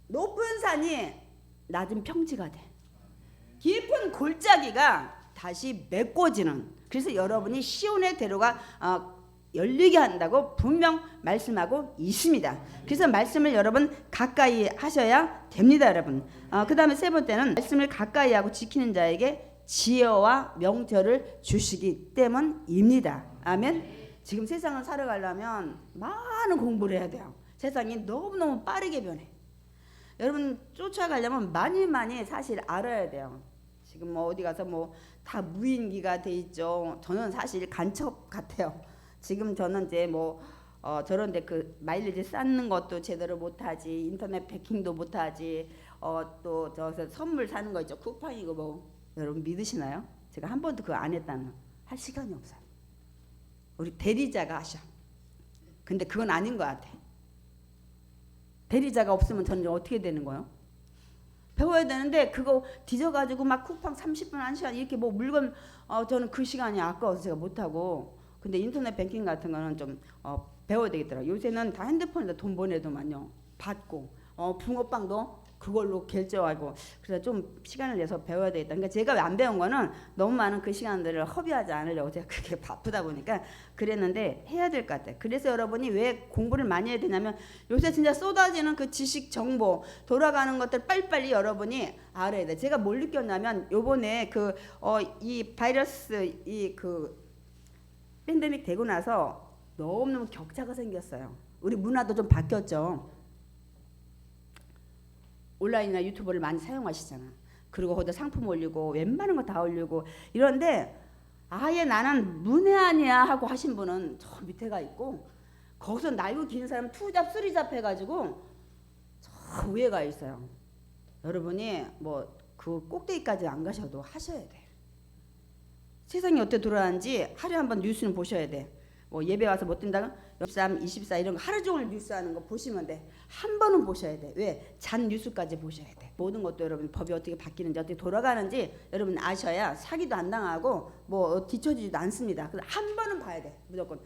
높은 산이 낮은 평지가 돼. 깊은 골짜기가 다시 메꿔지는. 그래서 여러분이 시온의 대로가 열리게 한다고 분명 말씀하고 있습니다. 그래서 말씀을 여러분 가까이 하셔야 됩니다. 여러분 그 다음에 세 번째는 말씀을 가까이 하고 지키는 자에게 지혜와 명철을 주시기 때문입니다. 아멘. 지금 세상을 살아가려면 많은 공부를 해야 돼요. 세상이 너무너무 빠르게 변해. 여러분 쫓아가려면 많이 사실 알아야 돼요. 지금 뭐 어디 가서 뭐 다 무인기가 돼 있죠. 저는 사실 간첩 같아요. 지금 저는 이제 뭐 저런데 그 마일리지 쌓는 것도 제대로 못하지, 인터넷 해킹도 못하지, 또 저 선물 사는 거 있죠, 쿠팡이고 뭐. 여러분 믿으시나요? 제가 한 번도 그거 안 했다는, 할 시간이 없어요. 우리 대리자가 하셔. 근데 그건 아닌 것 같아. 대리자가 없으면 저는 어떻게 되는 거예요? 배워야 되는데 그거 뒤져가지고 막 쿠팡 30분 1시간 이렇게 뭐 물건 저는 그 시간이 아까워서 제가 못하고 근데 인터넷 뱅킹 같은 거는 좀 배워야 되겠더라고요. 요새는 다 핸드폰에다 돈 보내도만요 받고 붕어빵도 그걸로 결제하고, 그래서 좀 시간을 내서 배워야 되겠다. 그러니까 제가 왜 안 배운 거는 너무 많은 그 시간들을 허비하지 않으려고 제가 그렇게 바쁘다 보니까 그랬는데 해야 될 것 같아요. 그래서 여러분이 왜 공부를 많이 해야 되냐면 요새 진짜 쏟아지는 그 지식 정보 돌아가는 것들 빨리빨리 여러분이 알아야 돼. 제가 뭘 느꼈냐면 요번에 이 바이러스 그 팬데믹 되고 나서 너무너무 격차가 생겼어요. 우리 문화도 좀 바뀌었죠. 온라인이나 유튜브를 많이 사용하시잖아. 그리고 거기다 상품 올리고 웬만한 거 다 올리고 이런데 아예 나는 문외한이야 하고 하신 분은 저 밑에가 있고, 거기서 날고 기는 사람은 투잡 쓰리잡 해가지고 저 위에가 있어요. 여러분이 뭐 그 꼭대기까지 안 가셔도 하셔야 돼. 세상이 어떻게 돌아가는지 하루에 한번 뉴스는 보셔야 돼. 뭐 예배 와서 못 든다가 13, 24 이런 거 하루 종일 뉴스하는 거 보시면 돼. 한 번은 보셔야 돼. 왜? 잔 뉴스까지 보셔야 돼. 모든 것도 여러분 법이 어떻게 바뀌는지 어떻게 돌아가는지 여러분 아셔야 사기도 안 당하고 뭐 뒤처지지도 않습니다. 그래서 한 번은 봐야 돼. 무조건.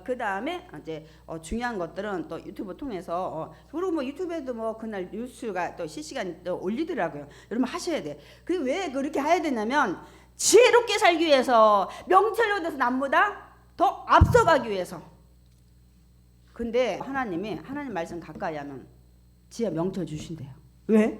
그 다음에 이제 중요한 것들은 또 유튜브 통해서 그리고 뭐 유튜브에도 뭐 그날 뉴스가 또 실시간 또 올리더라고요. 여러분 하셔야 돼. 그리고 왜 그렇게 해야 되냐면 지혜롭게 살기 위해서, 명철로 돼서 남보다 더 앞서가기 위해서. 근데 하나님 말씀 가까이 하면 지혜 명철 주신대요. 왜?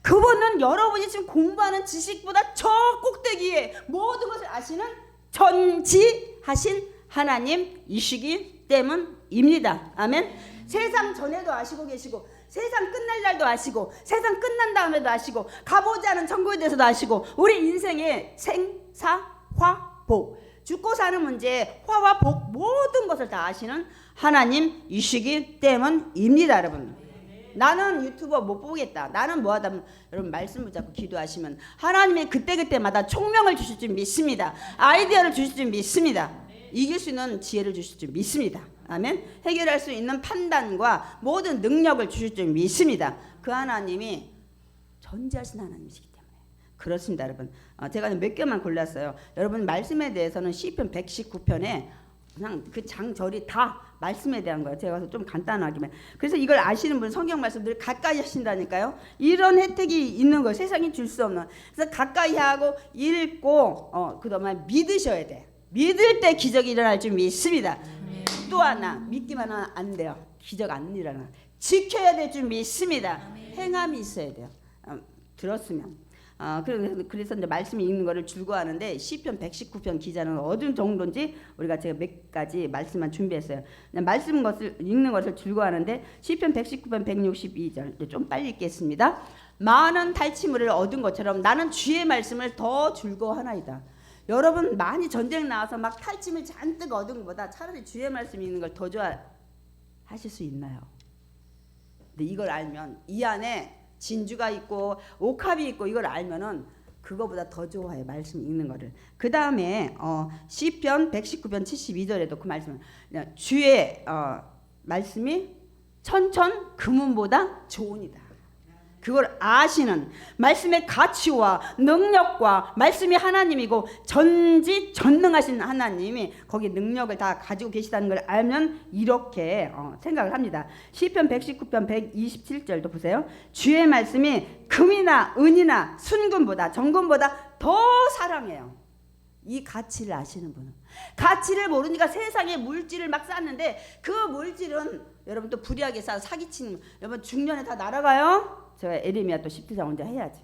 그분은 여러분이 지금 공부하는 지식보다 저 꼭대기에 모든 것을 아시는 전지하신 하나님이시기 때문입니다. 아멘. 세상 전에도 아시고 계시고, 세상 끝날 날도 아시고, 세상 끝난 다음에도 아시고, 가보지 않은 천국에 대해서도 아시고, 우리 인생의 생사화복, 죽고 사는 문제, 화와 복 모든 것을 다 아시는 하나님이시기 때문입니다. 여러분, 나는 유튜버 못 보겠다, 나는 뭐하다, 여러분 말씀 붙잡고 기도하시면 하나님이 그때그때마다 총명을 주실 줄 믿습니다. 아이디어를 주실 줄 믿습니다. 이길 수 있는 지혜를 주실 줄 믿습니다. 아멘. 해결할 수 있는 판단과 모든 능력을 주실 줄 믿습니다. 그 하나님이 전지하신 하나님이시기 때문에 그렇습니다. 여러분, 제가 몇 개만 골랐어요. 여러분 말씀에 대해서는 시편 119편에 그냥 그 장절이 다 말씀에 대한 거예요. 제가 좀 간단하기만. 그래서 이걸 아시는 분 성경 말씀들을 가까이 하신다니까요. 이런 혜택이 있는 거예요. 세상이 줄 수 없는. 그래서 가까이 하고 읽고 그다음에 믿으셔야 돼. 믿을 때 기적이 일어날 줄 믿습니다. 또 하나, 믿기만 하면 안 돼요. 기적 안 일어나. 지켜야 될 줄 믿습니다. 행함이 있어야 돼요. 들었으면. 그래서 이제 말씀이 읽는 거를 즐거워하는데 시편 119편 기자는 어느 정도인지 우리가 제가 몇 가지 말씀만 준비했어요. 말씀 것을 읽는 것을 즐거워하는데 시편 119편 162절 좀 빨리 읽겠습니다. 많은 탈취물을 얻은 것처럼 나는 주의 말씀을 더 즐거워하나이다. 여러분 많이 전쟁 나와서 막 탈취물 잔뜩 얻은 것보다 차라리 주의 말씀 읽는 걸 더 좋아하실 수 있나요? 근데 이걸 알면 이 안에 진주가 있고 옥합이 있고 이걸 알면은 그거보다 더 좋아해 말씀 읽는 거를. 그 다음에 시편 119편 72절에도 그 말씀은 주의 말씀이 천천 금은보다 좋으니다. 그걸 아시는 말씀의 가치와 능력과 말씀이 하나님이고 전지전능하신 하나님이 거기 능력을 다 가지고 계시다는 걸 알면 이렇게 생각을 합니다. 시편 119편 127절도 보세요. 주의 말씀이 금이나 은이나 순금보다 정금보다 더 사랑해요. 이 가치를 아시는 분은. 가치를 모르니까 세상에 물질을 막 쌓는데 그 물질은 여러분 또 불이하게 쌓아 사기치는, 여러분 중년에 다 날아가요. 제가 에레미야 또 10대장 혼자 해야지.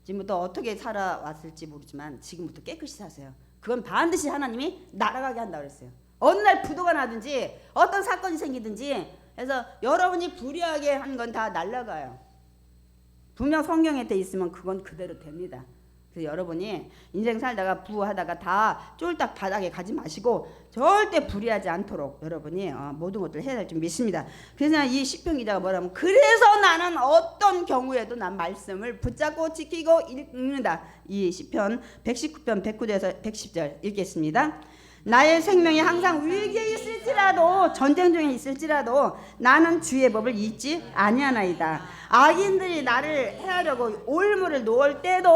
지금부터 어떻게 살아왔을지 모르지만 지금부터 깨끗이 사세요. 그건 반드시 하나님이 날아가게 한다고 그랬어요. 어느 날 부도가 나든지 어떤 사건이 생기든지 해서 여러분이 불이하게 한 건 다 날아가요. 분명 성경에 돼 있으면 그건 그대로 됩니다. 그래서 여러분이 인생 살다가 부하다가 다 쫄딱 바닥에 가지 마시고 절대 불이하지 않도록 여러분이 모든 것들을 해야 될 줄 믿습니다. 그래서 이 시편 기자가 뭐라면, 그래서 나는 어떤 경우에도 난 말씀을 붙잡고 지키고 읽는다. 이 시편 119편 109절에서 110절 읽겠습니다. 나의 생명이 항상 위기에 있을지라도 전쟁 중에 있을지라도 나는 주의 법을 잊지 아니하나이다. 악인들이 나를 해하려고 올무를 놓을 때도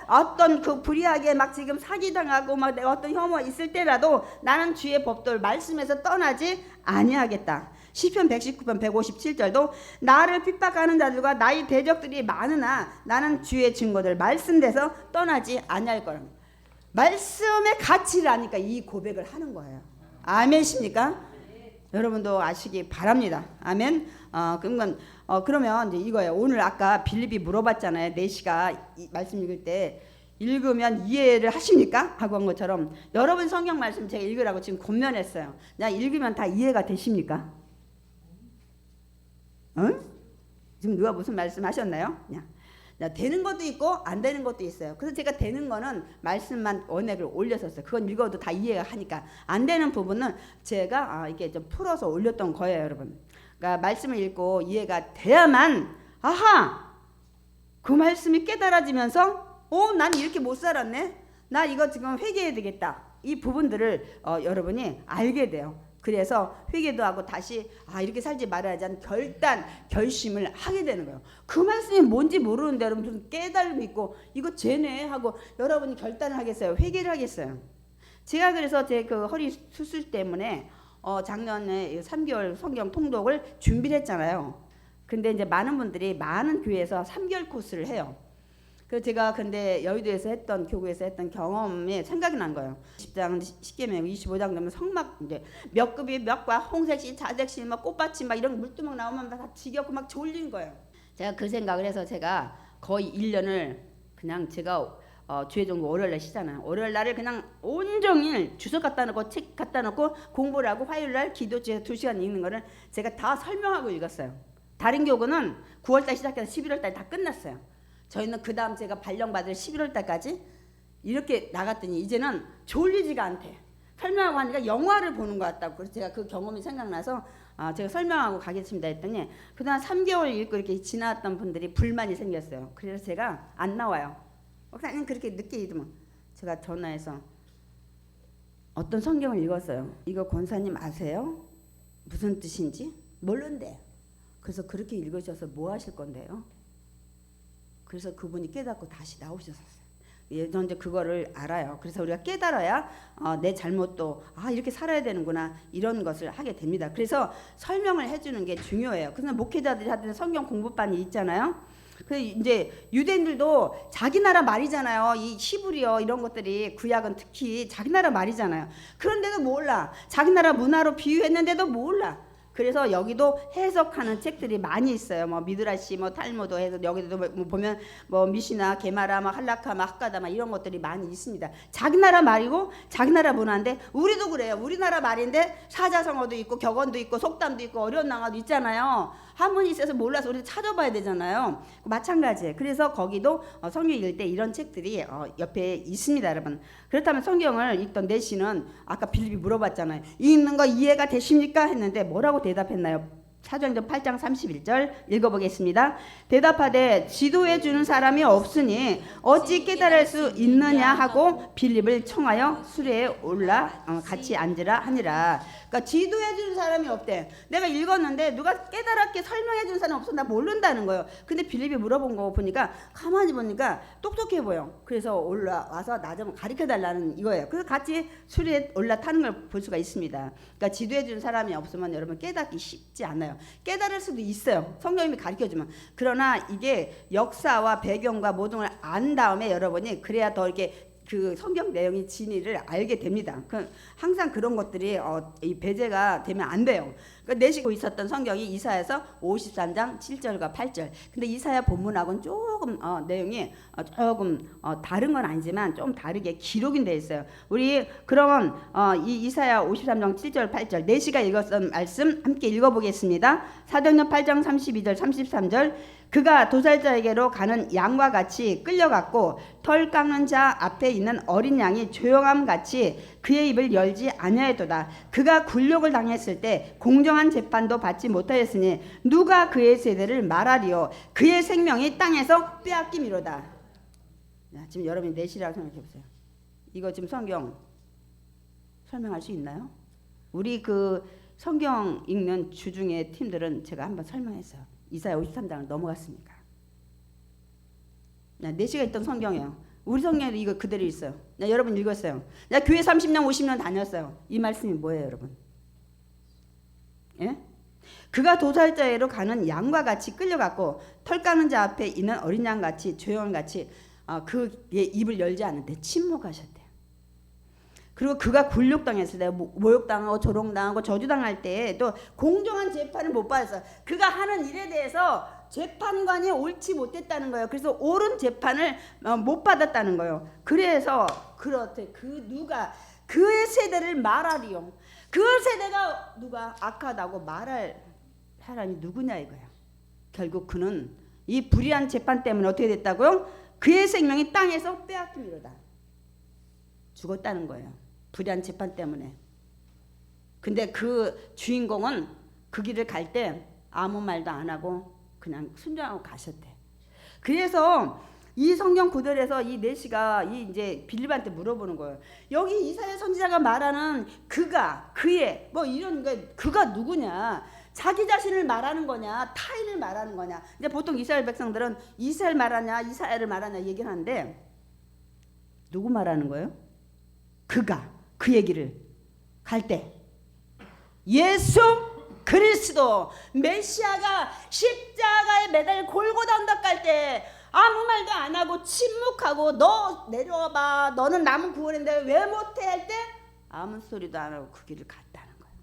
어떤 그 불의하게 막 지금 사기당하고 막 내가 어떤 혐오가 있을 때라도 나는 주의 법도를 말씀에서 떠나지 아니하겠다. 시편 119편 157절도 나를 핍박하는 자들과 나의 대적들이 많으나 나는 주의 증거들 말씀대서 떠나지 아니할 거라. 말씀의 가치를 아니까 이 고백을 하는 거예요. 아멘이십니까? 여러분도 아시기 바랍니다. 아멘. 그러면 이제 이거예요. 오늘 아까 빌립이 물어봤잖아요. 내시가 말씀 읽을 때 읽으면 이해를 하십니까? 하고 한 것처럼 여러분 성경 말씀 제가 읽으라고 지금 권면했어요. 그냥 읽으면 다 이해가 되십니까? 응? 지금 누가 무슨 말씀 하셨나요? 그냥 되는 것도 있고 안 되는 것도 있어요. 그래서 제가 되는 거는 말씀만 원액을 올렸었어요. 그건 읽어도 다 이해가 하니까. 안 되는 부분은 제가 이게 좀 풀어서 올렸던 거예요, 여러분. 그러니까 말씀을 읽고 이해가 돼야만 아하! 그 말씀이 깨달아지면서 난 이렇게 못 살았네. 나 이거 지금 회개해야 되겠다. 이 부분들을 여러분이 알게 돼요. 그래서 회개도 하고 다시 이렇게 살지 말아야지 하는 결심을 하게 되는 거예요. 그 말씀이 뭔지 모르는데 여러분 좀 깨달음이 있고 이거 죄네 하고 여러분이 결단을 하겠어요? 회개를 하겠어요? 제가 그래서 제 그 허리 수술 때문에 작년에 3개월 성경 통독을 준비를 했잖아요. 근데 이제 많은 분들이 많은 교회에서 3개월 코스를 해요. 그래서 제가 근데 여의도에서 했던 교구에서 했던 경험이 생각이 난 거예요. 10장 10계명 25장 되면 성막 이제 몇 급이 몇 과 홍색시 자색시 막 꽃밭이 막 이런 물두멍 나오면 다 지겹고 막 졸린 거예요. 제가 그 생각을 해서 제가 거의 1년을 그냥 제가 주의종교 월요일날 쉬잖아요. 월요일날을 그냥 온종일 주석 갖다 놓고 책 갖다 놓고 공부를 하고 화요일날 기도주에 2시간 읽는 거를 제가 다 설명하고 읽었어요. 다른 교구는 9월달 시작해서 11월달 다 끝났어요. 저희는 그 다음 제가 발령받을 11월 달까지 이렇게 나갔더니 이제는 졸리지가 않대. 설명하고 하니까 영화를 보는 것 같다고. 그래서 제가 그 경험이 생각나서 제가 설명하고 가겠습니다 했더니 그다음 3개월 읽고 이렇게 지나왔던 분들이 불만이 생겼어요. 그래서 제가 안 나와요. 목사님 그렇게 늦게 읽으면 제가 전화해서 어떤 성경을 읽었어요. 이거 권사님 아세요? 무슨 뜻인지? 모르는데. 그래서 그렇게 읽으셔서 뭐 하실 건데요? 그래서 그분이 깨닫고 다시 나오셨었어요. 저는 이제 그거를 알아요. 그래서 우리가 깨달아야 내 잘못도 이렇게 살아야 되는구나 이런 것을 하게 됩니다. 그래서 설명을 해주는 게 중요해요. 그래서 목회자들이 하던 성경 공부반이 있잖아요. 그 이제 유대인들도 자기 나라 말이잖아요. 이 히브리어 이런 것들이 구약은 특히 자기 나라 말이잖아요. 그런데도 몰라. 자기 나라 문화로 비유했는데도 몰라. 그래서 여기도 해석하는 책들이 많이 있어요. 뭐 미드라시, 뭐 탈무드 해서 여기도 보면 뭐 미시나, 게마라, 막 할라카, 막 학가다, 막 이런 것들이 많이 있습니다. 자기 나라 말이고 자기 나라 문화인데 우리도 그래요. 우리나라 말인데 사자성어도 있고 격언도 있고 속담도 있고 어려운 낭어도 있잖아요. 한문이 있어서 몰라서 우리 찾아봐야 되잖아요. 마찬가지예요. 그래서 거기도 성경 읽을 때 이런 책들이 옆에 있습니다, 여러분. 그렇다면 성경을 읽던 내시는 아까 빌립이 물어봤잖아요. 읽는 거 이해가 되십니까? 했는데 뭐라고 대답했나요? 사도행전 8장 31절 읽어보겠습니다. 대답하되 지도해 주는 사람이 없으니 어찌 깨달을 수 있느냐 하고 빌립을 청하여 수레에 올라 같이 앉으라 하니라. 그러니까 지도해 주는 사람이 없대. 내가 읽었는데 누가 깨달았게 설명해 주는 사람이 없어. 나 모른다는 거예요. 근데 빌립이 물어본 거 보니까 가만히 보니까 똑똑해 보여. 그래서 올라와서 나 좀 가르쳐 달라는 이거예요. 그래서 같이 수레에 올라타는 걸 볼 수가 있습니다. 그러니까 지도해 주는 사람이 없으면 여러분 깨닫기 쉽지 않아요. 깨달을 수도 있어요. 성령님이 가르쳐주면. 그러나 이게 역사와 배경과 모든 걸 안 다음에 여러분이 그래야 더 이렇게 그 성경 내용의 진리를 알게 됩니다. 항상 그런 것들이 이 배제가 되면 안 돼요. 내시고 있었던 성경이 이사야서 53장 7절과 8절. 근데 이사야 본문하고는 조금 내용이 조금 다른 건 아니지만 좀 다르게 기록이 돼 있어요. 우리 그러면 이 이사야 53장 7절 8절 내시가 읽었던 말씀 함께 읽어보겠습니다. 사도행전 8장 32절 33절. 그가 도살자에게로 가는 양과 같이 끌려갔고 털 깎는 자 앞에 있는 어린 양이 조용함 같이 그의 입을 열지 아니하였도다. 그가 굴욕을 당했을 때 공정한 재판도 받지 못하였으니 누가 그의 세대를 말하리요. 그의 생명이 땅에서 빼앗김이로다. 지금 여러분이 내시라고 생각해 보세요. 이거 지금 성경 설명할 수 있나요? 우리 그 성경 읽는 주중에 팀들은 제가 한번 설명했어요. 이사야 53장을 넘어갔으니까. 4시가 있던 성경이에요. 우리 성경에도 이거 그대로 있어요. 여러분 읽었어요. 나 교회 30년 50년 다녔어요. 이 말씀이 뭐예요, 여러분? 예? 그가 도살자애로 가는 양과 같이 끌려갔고 털 깎는 자 앞에 있는 어린 양같이 조용한같이 그의 입을 열지 않는데 침묵하셨대요. 그리고 그가 굴욕당했을 때 모욕당하고 조롱당하고 저주당할 때 또 공정한 재판을 못 받았어요. 그가 하는 일에 대해서 재판관이 옳지 못했다는 거예요. 그래서 옳은 재판을 못 받았다는 거예요. 그래서 그렇대. 누가 그의 세대를 말하리요. 그 세대가 누가 악하다고 말할 사람이 누구냐 이거야. 결국 그는 이 불의한 재판 때문에 어떻게 됐다고요? 그의 생명이 땅에서 빼앗김이로다. 죽었다는 거예요. 불의한 재판 때문에. 근데 그 주인공은 그 길을 갈 때 아무 말도 안 하고 그냥 순종하고 가셨대. 그래서 이 성경 구절에서 이 내시가 이제 빌립한테 물어보는 거예요. 여기 이사야 선지자가 말하는 그가, 그의 뭐 이런 거 그가 누구냐? 자기 자신을 말하는 거냐? 타인을 말하는 거냐? 이제 보통 이스라엘 백성들은 이스라엘 말하냐, 이사야를 말하냐 얘기를 하는데 누구 말하는 거예요? 그가 그 얘기를 갈 때 예수 그리스도 메시아가 십자가에 매달 골고다 언덕 갈 때 아무 말도 안 하고 침묵하고 너 내려와봐 너는 남은 구원인데 왜 못해 할 때 아무 소리도 안 하고 그 길을 갔다는 거예요.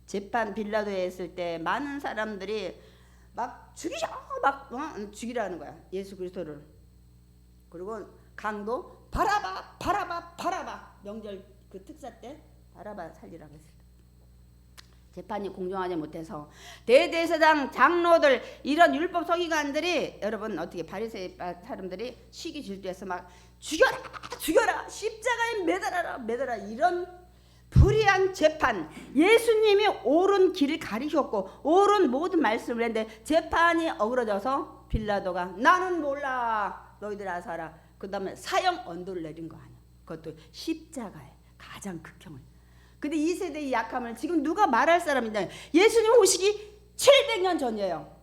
재판 빌라도에 했을 때 많은 사람들이 막 죽이셔 막 죽이라는 거야 예수 그리스도를. 그리고 강도 바라바 명절 그 특사 때 바라바 살리라고 했을 때 재판이 공정하지 못해서 대제사장 장로들 이런 율법 서기관들이 여러분 어떻게 바리새인 사람들이 시기 질투해서 막 죽여라 십자가에 매달아라 이런 불의한 재판. 예수님이 옳은 길을 가리셨고 옳은 모든 말씀을 했는데 재판이 어그러져서 빌라도가 나는 몰라 너희들 알아서 하라. 그 다음에 사형 언도를 내린 거 아니야. 그것도 십자가에 가장 극형을. 근데 이 세대의 약함을 지금 누가 말할 사람이냐. 예수님 오시기 700년 전이에요.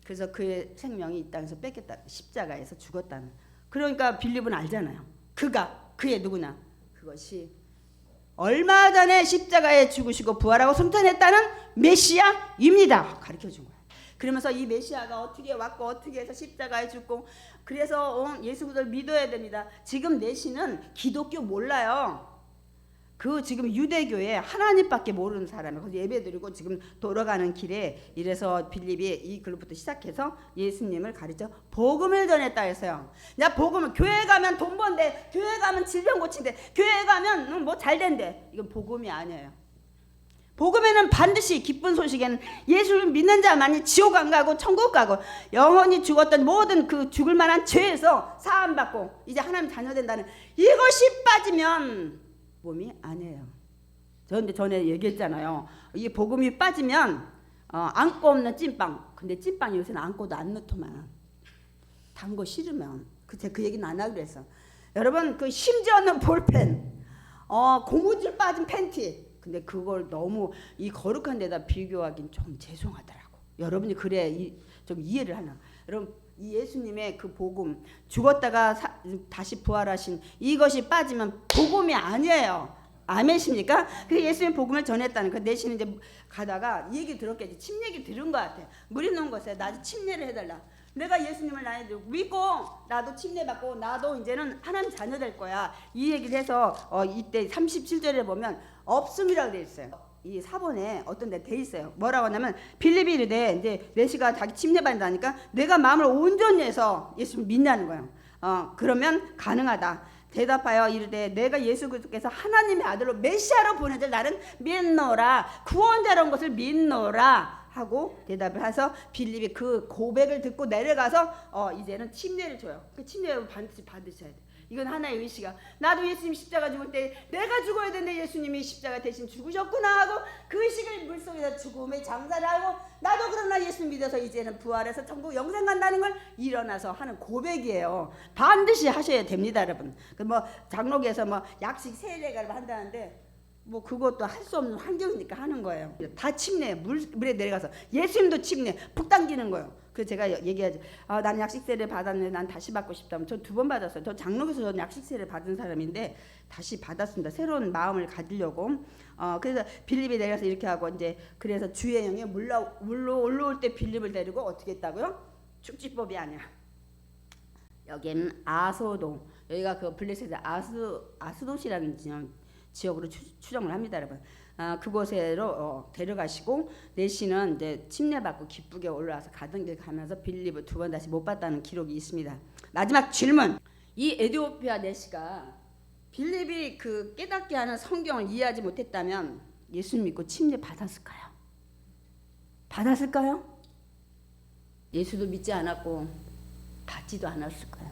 그래서 그의 생명이 이 땅에서 뺏겼다. 십자가에서 죽었다는. 그러니까 빌립은 알잖아요. 그의 누구냐. 그것이 얼마 전에 십자가에 죽으시고 부활하고 승천했다는 메시아입니다. 가르쳐준 거예요. 그러면서 이 메시아가 어떻게 왔고 어떻게 해서 십자가에 죽고 그래서 예수 그리스도를 믿어야 됩니다. 지금 내시는 기독교 몰라요. 그 지금 유대교에 하나님밖에 모르는 사람이에요. 그래서 예배드리고 지금 돌아가는 길에 이래서 빌립이 이 글부터 시작해서 예수님을 가르쳐 복음을 전했다 했어요. 야 복음은 교회 가면 돈 번대, 교회 가면 질병 고친대, 교회 가면 뭐 잘 된대. 이건 복음이 아니에요. 복음에는 반드시 기쁜 소식에는 예수를 믿는 자만이 지옥 안 가고 천국 가고 영원히 죽었던 모든 그 죽을 만한 죄에서 사함 받고 이제 하나님 자녀 된다는 이것이 빠지면 복음이 아니에요. 근데 전에 얘기했잖아요. 이 복음이 빠지면 안고 없는 찐빵. 근데 찐빵이 요새는 안고도 안 넣더만. 단 거 싫으면 그 얘기는 안 하기로 했어. 여러분 그 심지 않는 볼펜, 고무줄 빠진 팬티. 근데 그걸 너무 이 거룩한 데다 비교하긴 좀 죄송하더라고. 여러분이 그래 좀 이해를 하나. 여러분 이 예수님의 그 복음 죽었다가 다시 부활하신 이것이 빠지면 복음이 아니에요. 아멘십니까? 그래서 예수님 복음을 전했다는 거. 내시는 이제 가다가 이 얘기 들었겠지. 침 얘기 들은 것 같아. 물 있는 곳에 나 침례를 해달라. 내가 예수님을 나를 믿고 나도 침례 받고 나도 이제는 하나님 자녀 될 거야. 이 얘기를 해서 이때 37절에 보면 없음이라고 돼 있어요. 이 사본에 어떤 데 돼 있어요. 뭐라고 하냐면 빌립이 이르되 이제 내시가 자기 침례 받는다니까 내가 마음을 온전히 해서 예수를 믿냐는 거예요. 그러면 가능하다. 대답하여 이르되 내가 예수 그리스도께서 하나님의 아들로 메시아로 보내줄 나는 믿노라. 구원자라는 것을 믿노라 하고 대답을 해서 빌립이 그 고백을 듣고 내려가서 이제는 침례를 줘요. 그 침례를 반드시 받으셔야 돼. 이건 하나의 의식이야. 나도 예수님 십자가 죽을 때 내가 죽어야 되는데 예수님이 십자가 대신 죽으셨구나 하고 그 의식을 물속에서 죽음의 장사를 하고 나도 그러나 예수 믿어서 이제는 부활해서 천국 영생 간다는 걸 일어나서 하는 고백이에요. 반드시 하셔야 됩니다, 여러분. 뭐 장로교에서 뭐 약식 세례를 한다는데 뭐 그것도 할 수 없는 환경이니까 하는 거예요. 다 침례 물에 내려가서 예수님도 침례 푹 당기는 거예요. 그래서 제가 얘기하지. 나는 약식세례 받았는데 난 다시 받고 싶다면 저 2번 받았어요. 저 장로교에서 저는 약식세례 받은 사람인데 다시 받았습니다. 새로운 마음을 가지려고. 그래서 빌립이 내려서 이렇게 하고 이제 그래서 주의 영이 물로 올라올 때 빌립을 데리고 어떻게 했다고요? 축지법이 아니야. 여기는 아소도 여기가 그 블레셋의 아스도시라는 지역으로 추정을 합니다, 여러분. 그곳으로 데려가시고 내시는 이제 침례받고 기쁘게 올라와서 가던 길 가면서 빌립을 2번 다시 못 봤다는 기록이 있습니다. 마지막 질문. 이 에티오피아 내시가 빌립이 그 깨닫게 하는 성경을 이해하지 못했다면 예수 믿고 침례 받았을까요? 받았을까요? 예수도 믿지 않았고 받지도 않았을 거예요.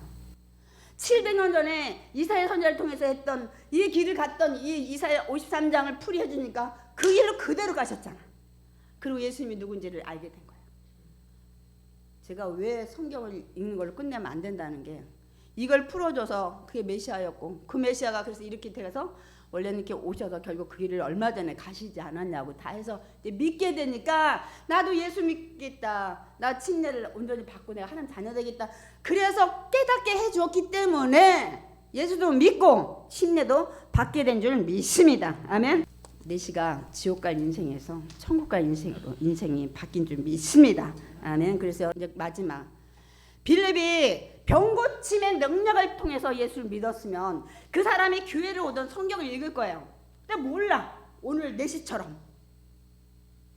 700년 전에 이사야 선지자를 통해서 했던 이 길을 갔던 이 이사야 53장을 풀이해 주니까 그 길로 그대로 가셨잖아. 그리고 예수님이 누군지를 알게 된 거예요. 제가 왜 성경을 읽는 걸 끝내면 안 된다는 게 이걸 풀어줘서 그게 메시아였고 그 메시아가 그래서 이렇게 돼서 원래는 이렇게 오셔서 결국 그 길을 얼마 전에 가시지 않았냐고 다 해서 이제 믿게 되니까 나도 예수 믿겠다. 나 침례를 온전히 받고 내가 하나님 자녀 되겠다. 그래서 깨닫게 해주었기 때문에 예수도 믿고 침례도 받게 된 줄 믿습니다. 아멘. 내시가 지옥 갈 인생에서 천국 갈 인생이 바뀐 줄 믿습니다. 아멘. 그래서 이제 마지막 빌립이 병 고침의 능력을 통해서 예수를 믿었으면 그 사람이 교회를 오던 성경을 읽을 거예요. 근데 몰라. 오늘 내시처럼.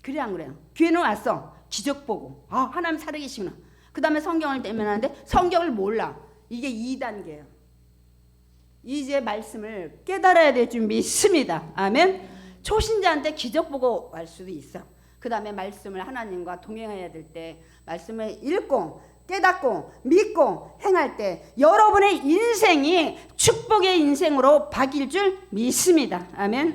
그래 안 그래요? 교회는 왔어. 기적 보고. 하나님 살아계시구나. 그 다음에 성경을 대면하는데 성경을 몰라. 이게 2단계예요. 이제 말씀을 깨달아야 될 줄 믿습니다. 아멘. 초신자한테 기적 보고 갈 수도 있어. 그 다음에 말씀을 하나님과 동행해야 될 때 말씀을 읽고 깨닫고 믿고 행할 때 여러분의 인생이 축복의 인생으로 바뀔 줄 믿습니다. 아멘.